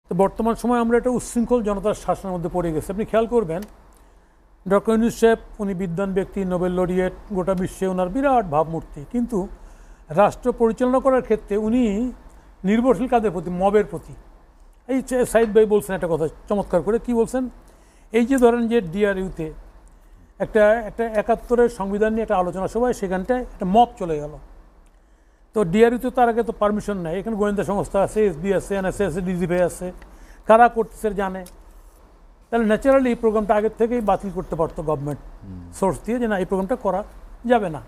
তো বর্তমান সময়ে আমরা একটা উচ্ছৃঙ্খল জনতার শাসনের মধ্যে পড়ে গেছি। আপনি খেয়াল করবেন ডক্টর ইউনূস সাহেব, উনি বিদ্বান ব্যক্তি, নোবেল লরিয়েট, গোটা বিশ্বে ওনার বিরাট ভাবমূর্তি, কিন্তু রাষ্ট্র পরিচালনা করার ক্ষেত্রে উনি নির্ভরশীল কাদের প্রতি? মবের প্রতি। এই সাইদ ভাই বলছেন একটা কথা চমৎকার করে, কি বলছেন, এই যে ধরেন যে ডিআরইউতে একটা ৭১-এর সংবিধান নিয়ে একটা আলোচনা সভায় সেখানটায় একটা মব চলে গেল। তো ডিআরইউতে তার আগে তো পারমিশন নাই, এখানে গোয়েন্দা সংস্থা আছে, এসবি আছে, এনএসএ আছে, ডিজিএফআই আছে, কারা করতেছে জানে। তাহলে ন্যাচারালি এই প্রোগ্রামটা আগের থেকেই বাতিল করতে পারতো গভর্নমেন্ট সোর্স দিয়ে, যে না এই প্রোগ্রামটা করা যাবে না।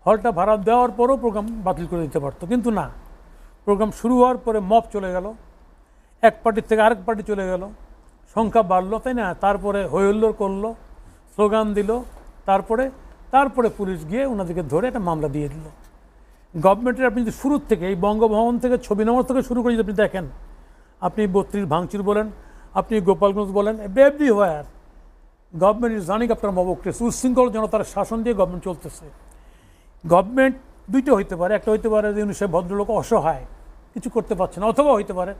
হলটা ভাড়া দেওয়ার পরও প্রোগ্রাম বাতিল করে দিতে পারতো, কিন্তু না, প্রোগ্রাম শুরু হওয়ার পরে মব চলে গেল, এক পার্টির থেকে আরেক পার্টি চলে গেল, সংখ্যা বাড়লো, তাই না, তারপরে হইহুল্লোড় করলো, স্লোগান দিল, তারপরে পুলিশ গিয়ে ওনাদেরকে ধরে একটা মামলা দিয়ে দিল। গভর্নমেন্টের আপনি যদি শুরুর থেকে এই বঙ্গভবন থেকে ছবি নামার থেকে শুরু করে যদি আপনি দেখেন, আপনি ৩২ ভাঙচুর বলেন, আপনি গোপালগঞ্জ বলেন, everywhere government is running after democracy. উচ্ছৃঙ্খল জনতার শাসন দিয়ে গভর্নমেন্ট চলতেছে। গভর্নমেন্ট দুইটা হইতে পারে, একটা হইতে পারে যে উনি সে ভদ্রলোক অসহায়, কিছু করতে পারছে না, অথবা হইতে পারে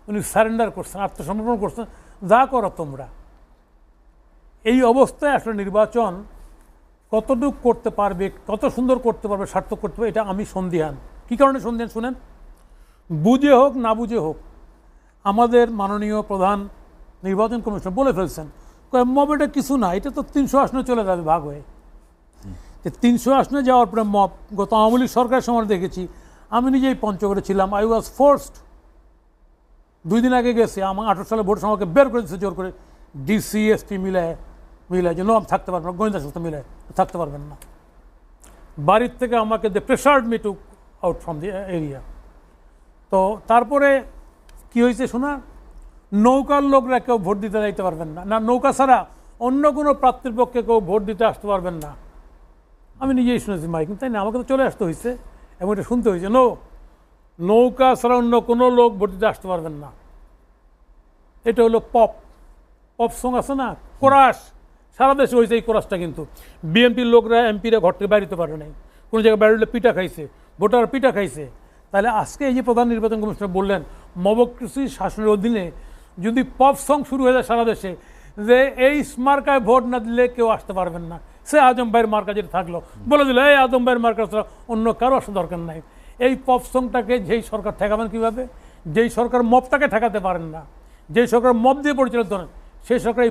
উনি সারেন্ডার করছেন, আত্মসমর্পণ করছেন, যা করো তোমরা। এই অবস্থায় আসলে নির্বাচন কতটুকু করতে পারবে, কত সুন্দর করতে পারবে, সার্থক করতে পারবে, এটা আমি সন্দিহান। কী কারণে সন্দিহান শুনেন, বুঝে হোক না বুঝে হোক আমাদের মাননীয় প্রধান নির্বাচন কমিশন বলে ফেলছেন, মব এটা কিছু না, এটা তো ৩০০ আসনে চলে যাবে ভাগ হয়ে। ৩০০ আসনে যাওয়ার পরে মব, গত আওয়ামী লীগ সরকারের সময় দেখেছি, আমি নিজেই পঞ্চগড়ে ছিলাম, আই ওয়াজ ফোর্সড, 2 দিন আগে গেছে, আমার 18 সালে ভোট সময়কে বের করে দিচ্ছে জোর করে, ডিসি এসপি মিলায় যে নো থাকতে পারবেন না, গোয়েন্দা সংস্থা মিলায় থাকতে পারবেন না। বাড়ির থেকে আমাকে they pressured me to out from the area. তো তারপরে কি হয়েছে শোনা, নৌকার লোকরা কেউ ভোট দিতে যাইতে পারবেন না, না নৌকা ছাড়া অন্য কোনো প্রার্থীর পক্ষে কেউ ভোট দিতে আসতে পারবেন না। আমি নিজেই শুনেছি মাইক, তাই না, আমাকে তো চলে আসতে হয়েছে এবং এটা শুনতে হয়েছে, নৌকা ছাড়া অন্য কোনো লোক ভোট দিতে আসতে পারবেন না। এটা হলো পপ সং আছে না, কোরাস, সারা দেশে হয়েছে এই কোরাসটা, কিন্তু বিএনপির লোকরা এমপিরা ঘর থেকে বাইরে পারে নাই, কোনো জায়গায় বাইরে পিঠা খাইছে, ভোটার পিঠা খাইছে। তাহলে আজকে এই যে প্রধান নির্বাচন কমিশনার বললেন মবক্রেসি শাসনের অধীনে যদি পপ সং শুরু হয়ে যায় সারা দেশে, যে এই মার্কায় ভোট না দিলে কেউ আসতে পারবেন না, সে আজম ভাইয়ের মার্কা যেটা থাকলো বলে দিল এই আজম ভাইয়ের মার্কা ছাড়া অন্য কারো আসা দরকার নাই। এই পপ সংটাকে যেই সরকার ঠেকাবেন কীভাবে, যেই সরকার মবটাকে ঠেকাতে পারেন না, যেই সরকার মব দিয়ে পরিচালিত করেন, সেই সরকার